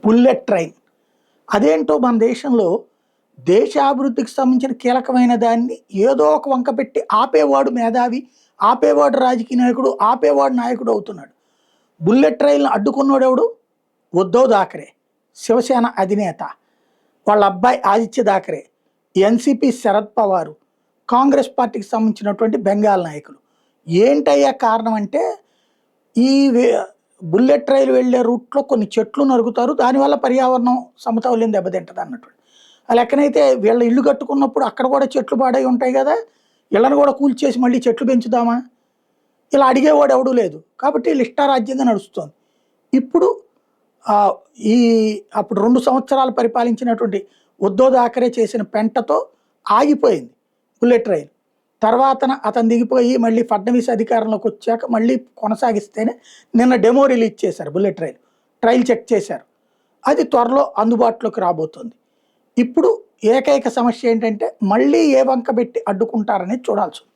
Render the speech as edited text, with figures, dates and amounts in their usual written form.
Bullet train. అదేంటో మన దేశంలో దేశాభివృద్ధికి సంబంధించిన కీలకమైన దాన్ని ఏదో ఒక వంక పెట్టి ఆపేవాడు మేధావి, ఆపేవాడు రాజకీయ నాయకుడు, ఆపేవాడు నాయకుడు అవుతున్నాడు. బుల్లెట్ ట్రైన్‌ని అడ్డుకున్నోడెవడు? ఉద్ధవ్ థాకరే, శివసేన అధినేత. వాళ్ళ అబ్బాయి ఆదిత్య థాకరే, ఎన్‌సీపీ శరద్ పవారు, కాంగ్రెస్ పార్టీకి సంబంధించినటువంటి బెంగాల్ నాయకులు. ఏంటయ్యా కారణం అంటే ఈ బుల్లెట్ రైలు వెళ్ళే రూట్లో కొన్ని చెట్లు నరుకుతారు. దానివల్ల పర్యావరణం సమతౌల్యం దెబ్బతింటది అన్నటువంటి. ఆ లెక్కనైతే వీళ్ళ ఇల్లు కట్టుకున్నప్పుడు అక్కడ కూడా చెట్లు పాడై ఉంటాయి కదా! ఇళ్ళను కూడా కూల్చేసి మళ్ళీ చెట్లు పెంచుదామా? ఇలా అడిగేవాడు ఎవడూ లేదు. కాబట్టి వీళ్ళు ఇష్టారాజ్యంగా నడుస్తోంది. ఇప్పుడు ఆహ్, ఈ అప్పుడు 2 సంవత్సరాలు పరిపాలించినటువంటి ఉద్ధవ్ థాకరే చేసిన పెంటతో ఆగిపోయింది బుల్లెట్ రైలు. తర్వాతన అతను దిగిపోయి మళ్ళీ ఫడ్నవీస్ అధికారంలోకి వచ్చాక మళ్ళీ కొనసాగిస్తేనే నిన్న డెమో రిలీజ్ చేశారు బుల్లెట్ రైలు. ట్రయల్ చెక్ చేశారు. అది త్వరలో అందుబాటులోకి రాబోతుంది. ఇప్పుడు ఏకైక సమస్య ఏంటంటే మళ్ళీ ఏ వంక పెట్టి అడ్డుకుంటారనేది చూడాల్సి ఉంది.